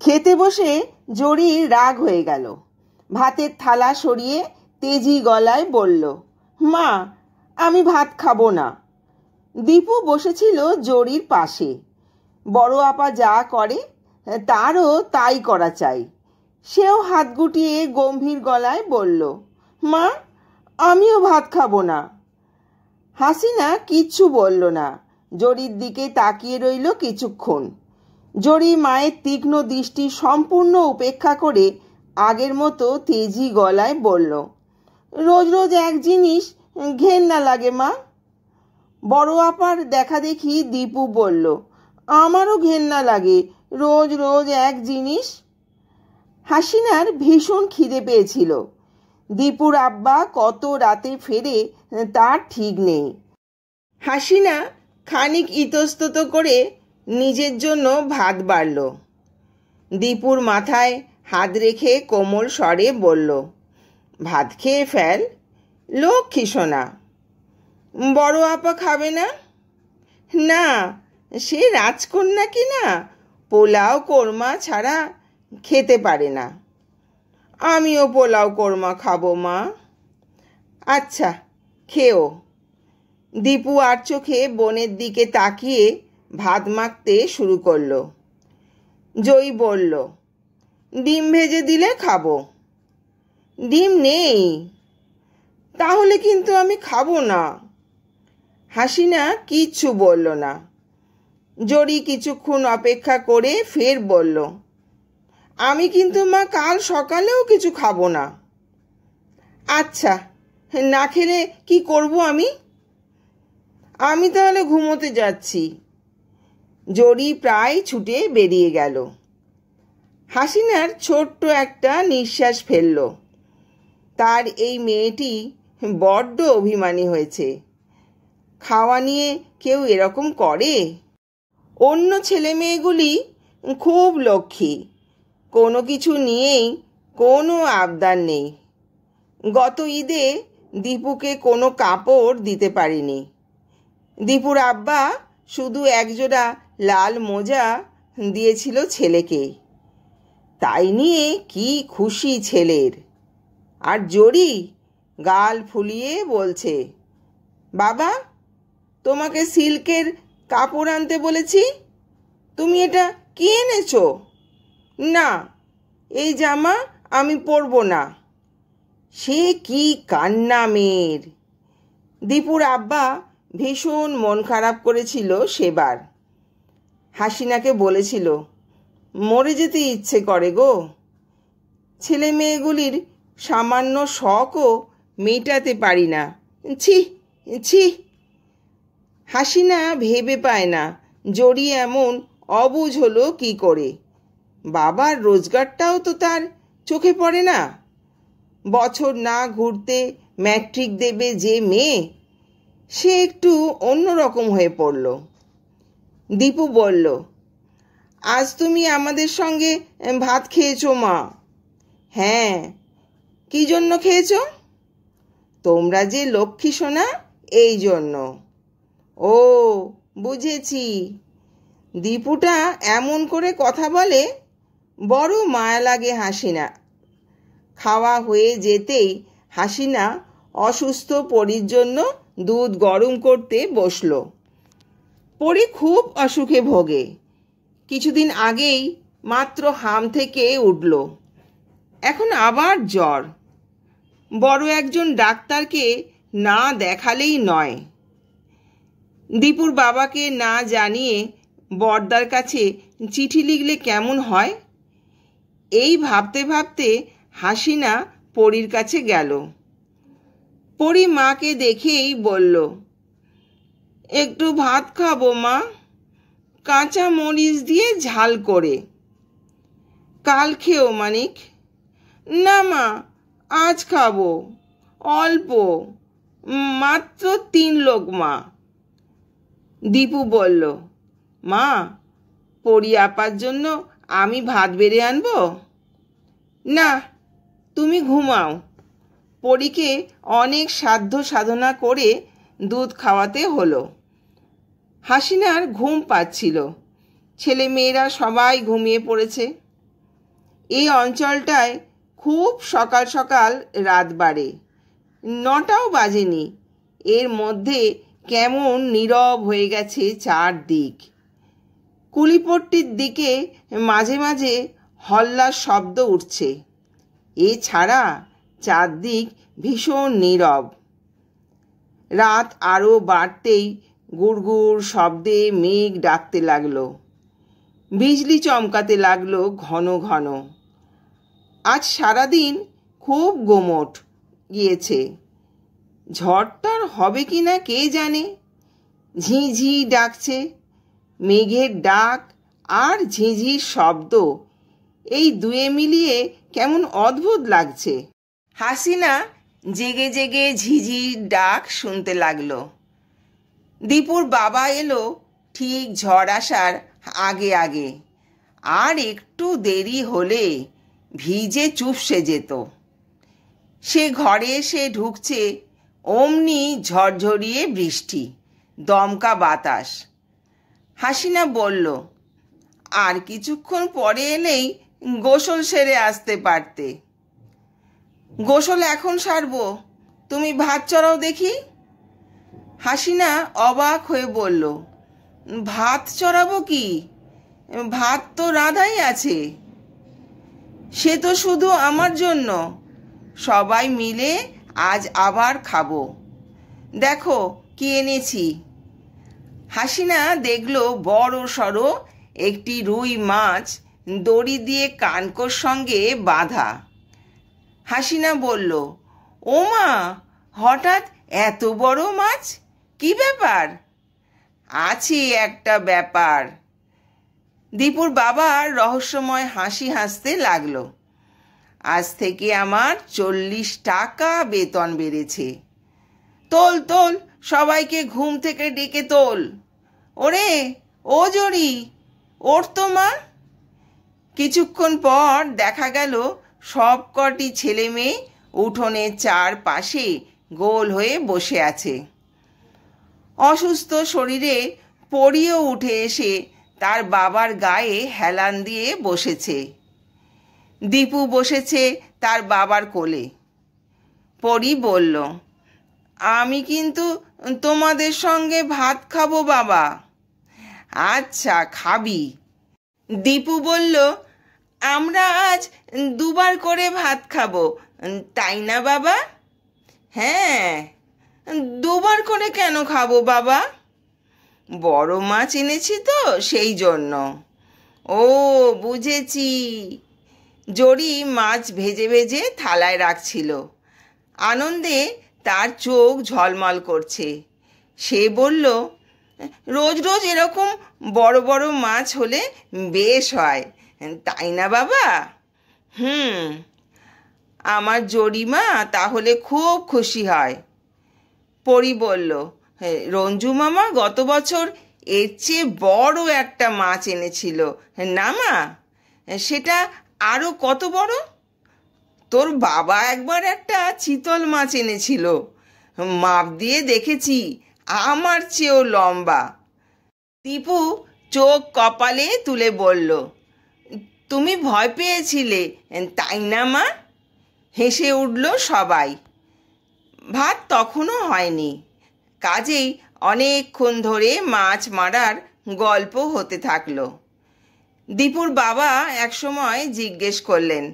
খেতে বসে জরির রাগ হয়ে গেল। ভাতের থালা সরিয়ে তেজি গলায় বলল, মা, আমি ভাত খাবো না। দীপু বসেছিল জরির পাশে। বড় আপা যা করে তারও তাই করা চাই। সেও হাত গুটিয়ে গম্ভীর গলায় বলল, মা, আমিও ভাত খাবো না। হাসিনা কিচ্ছু বলল না, জরির দিকে তাকিয়ে রইল কিছুক্ষণ। জরি মায়ের তীক্ষ্ণ দৃষ্টি সম্পূর্ণ উপেক্ষা করে আগের মতো তেজি গলায় বলল, রোজ রোজ এক জিনিস ঘেন্না লাগে মা। বড় আপার দেখা দেখি দীপু বলল, আমারও ঘেন্না লাগে রোজ রোজ এক জিনিস। হাসিনার ভীষণ খিদে পেয়েছিল। দীপুর আব্বা কত রাতে ফেরে তার ঠিক নেই। হাসিনা খানিক ইতস্তত করে নিজের জন্য ভাত বাড়ল। দীপুর মাথায় হাত রেখে কোমল স্বরে বলল, ভাত খেয়ে ফেল, লক্ষ্মী সোনা। বড় আপা খাবে না? না, সে রাজকন্যা কি না, পোলাও কোরমা ছাড়া খেতে পারে না। আমিও পোলাও কোরমা খাবো মা। আচ্ছা, খেও। দীপু আর চোখে বোনের দিকে তাকিয়ে ভাত মাখতে শুরু করলো। জয়ী বলল, ডিম ভেজে দিলে খাবো। ডিম নেই? তাহলে কিন্তু আমি খাবো না। হাসিনা কিচ্ছু বলল না। জরি কিছুক্ষণ অপেক্ষা করে ফের বলল, আমি কিন্তু মা কাল সকালেও কিছু খাবো না। আচ্ছা, না খেলে কি করব আমি? আমি তাহলে ঘুমোতে যাচ্ছি। জরি প্রায় ছুটে বেরিয়ে গেল। হাসিনার ছোট্ট একটা নিঃশ্বাস ফেলল। তার এই মেয়েটি বড্ড অভিমানী হয়েছে। খাওয়া নিয়ে কেউ এরকম করে? অন্য ছেলে মেয়েগুলি খুব লক্ষ্মী, কোনো কিছু নিয়েই কোনো আবদার নেই। গত ঈদে দীপুকে কোনো কাপড় দিতে পারিনি। দীপুর আব্বা শুধু একজোড়া লাল মোজা দিয়েছিল ছেলেকে। তাই নিয়ে কি খুশি ছেলের। আর জরি গাল ফুলিয়ে বলছে, বাবা, তোমাকে সিল্কের কাপড় আনতে বলেছি, তুমি এটা কি এনেছো? না, এই জামা আমি পরবো না। সে কি কান্না মেয়ের। দীপুর আব্বা ভীষণ মন খারাপ করেছিল সেবার। হাসিনাকে বলেছিল, মরে যেতে ইচ্ছে করে গো। ছেলে মেয়েগুলির সামান্য শখও মেটাতে পারি না। ছি ছি। হাসিনা ভেবে পায় না জরি এমন অবুঝ হলো কি করে। বাবার রোজগারটাও তো তার চোখে পড়ে না। বছর না ঘুরতে ম্যাট্রিক দেবে যে মেয়ে, সে একটু অন্যরকম হয়ে পড়ল। দীপু বলল, আজ তুমি আমাদের সঙ্গে ভাত খেয়েছো মা? হ্যাঁ। কি জন্য খেয়েছো? তোমরা যে লক্ষ্মী সোনা, এই জন্য। ও, বুঝেছি। দীপুটা এমন করে কথা বলে বড় মায়া লাগে হাসিনা। খাওয়া হয়ে যেতেই হাসিনা অসুস্থ পরীর জন্য দুধ গরম করতে বসল। পরী খুব অসুখে ভোগে। কিছুদিন আগেই মাত্র হাম থেকে উঠল, এখন আবার জ্বর। বড় একজন ডাক্তারকে না দেখালেই নয়। দীপুর বাবাকে না জানিয়ে বড়দার কাছে চিঠি লিখলে কেমন হয়, এই ভাবতে ভাবতে হাসিনা পরীর কাছে গেল। পরী মাকে দেখেই বলল, একটু ভাত খাবো মা, কাঁচা মরিচ দিয়ে ঝাল করে। কাল খেও মানিক। না মা, আজ খাবো, অল্প, মাত্র 3 লোকমা। দীপু বলল, মা, পরী আপার জন্য আমি ভাত বেড়ে আনবো? না, তুমি ঘুমাও। পরীকে অনেক সাধ্য সাধনা করে দুধ খাওয়াতে হলো। হাসিনার ঘুম পাচ্ছিল। ছেলে মেয়েরা সবাই ঘুমিয়ে পড়েছে। এই অঞ্চলটায় খুব সকাল সকাল রাত বাড়ে। 9টাও বাজেনি, এর মধ্যে কেমন নীরব হয়ে গেছে চারদিক। কুলিপট্টির দিকে মাঝে মাঝে হল্লার শব্দ উঠছে। এছাড়া চারদিক ভীষণ নীরব। রাত আরও বাড়তেই গুড়গুড় শব্দে মেঘ ডাকতে লাগলো, বিজলি চমকাতে লাগলো ঘন ঘন। আজ সারাদিন খুব গোমট গিয়েছে। ঝড়টার হবে কি না কে জানে। ঝিঝি ডাকছে, মেঘের ডাক আর ঝিঝির শব্দ, এই দুয়ে মিলিয়ে কেমন অদ্ভুত লাগছে। হাসিনা জেগে জেগে ঝিঝির ডাক শুনতে লাগলো। দীপুর বাবা এলো ঠিক ঝড় আসার আগে আগে, আর একটু দেরি হলে ভিজে চুপসে যেত। সে ঘরে এসে ঢুকছে, অমনি ঝড়ঝরিয়ে বৃষ্টি, দমকা বাতাস। হাসিনা বলল, আর কিছুক্ষণ পরে এলেই গোসল সেরে আসতে পারতে। গোসল এখন সারবো, তুমি ভাত চড়াও দেখি। হাসিনা অবাক হয়ে বলল, ভাত চড়াবো কি? ভাত তো রাঁধাই আছে। সে তো শুধু আমার জন্য, সবাই মিলে আজ আবার খাবো। দেখো কি এনেছি। হাসিনা দেখলো বড় সড়ো একটি রুই মাছ দড়ি দিয়ে কানকোর সঙ্গে বাঁধা। হাসিনা বলল, ও মা, হঠাৎ এত বড় মাছ, কি ব্যাপার? আছে একটা ব্যাপার। দীপুর বাবা রহস্যময় হাসি হাসতে লাগলো। আজ থেকে আমার 40 টাকা বেতন বেড়েছে। তোল তোল, সবাইকে ঘুম থেকে ডেকে তোল। ওরে ও জড়ি, ওর তো মা। কিছুক্ষণ পর দেখা গেল সব কটি ছেলে মেয়ে উঠোনের চারপাশে গোল হয়ে বসে আছে। অসুস্থ শরীরে পরিও উঠে এসে তার বাবার গায়ে হেলান দিয়ে বসেছে। দীপু বসেছে তার বাবার কোলে। পরি বলল, আমি কিন্তু তোমাদের সঙ্গে ভাত খাবো বাবা। আচ্ছা খাবি। দীপু বলল, আমরা আজ 2বার করে ভাত খাবো, তাই না বাবা? হ্যাঁ, 2বার করে কেন খাবো বাবা? বড় মাছ এনেছি তো সেই জন্য। ও বুঝেছি। জড়ি মাছ ভেজে ভেজে থালায় রাখছিল। আনন্দে তার চোখ ঝলমল করছে। সে বলল, রোজ রোজ এরকম বড় বড় মাছ হলে বেশ হয়, তাই না বাবা? আমার জড়িমা তাহলে খুব খুশি হয়। পরি বলল, রঞ্জু মামা গত বছর এর চেয়ে বড় একটা মাছ এনেছিল না মা? সেটা আরো কত বড়? তোর বাবা একবার একটা চিতল মাছ এনেছিল, মাপ দিয়ে দেখেছি আমার চেয়েও লম্বা। দীপু চোখ কপালে তুলে বলল, তুমি ভয় পেয়েছিলে তাই না মা? হেসে উঠল সবাই। ভাত তখনও হয়নি, কাজেই অনেকক্ষণ ধরে মাছ মারার গল্প হতে থাকলো। দীপুর বাবা একসময় জিজ্ঞেস করলেন,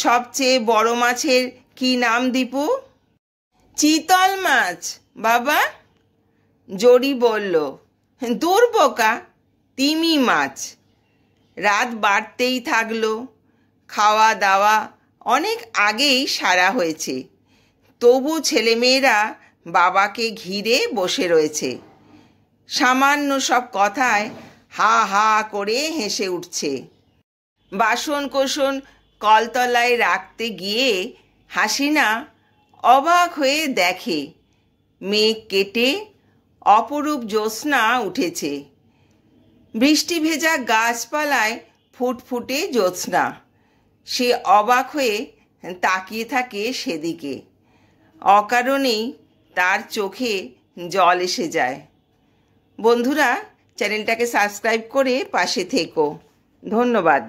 সবচেয়ে বড় মাছের কি নাম দীপু? চিতল মাছ বাবা। জড়ি বলল, দূর বোকা, তিমি মাছ। রাত বাড়তেই থাকলো। খাওয়া দাওয়া অনেক আগেই সারা হয়েছে, তবু ছেলেমেয়েরা বাবাকে ঘিরে বসে রয়েছে। সামান্য সব কথায় হা হা করে হেসে উঠছে। বাসন কোসন কলতলায় রাখতে গিয়ে হাসিনা অবাক হয়ে দেখে মেঘ কেটে অপরূপ জ্যোৎস্না উঠেছে। বৃষ্টি ভেজা গাছপালায় ফুটফুটে জ্যোৎস্না। সে অবাক হয়ে তাকিয়ে থাকে সেদিকে। অকারণেই তার চোখে জল এসে যায়। বন্ধুরা, চ্যানেলটাকে সাবস্ক্রাইব করে পাশে থেকো। ধন্যবাদ।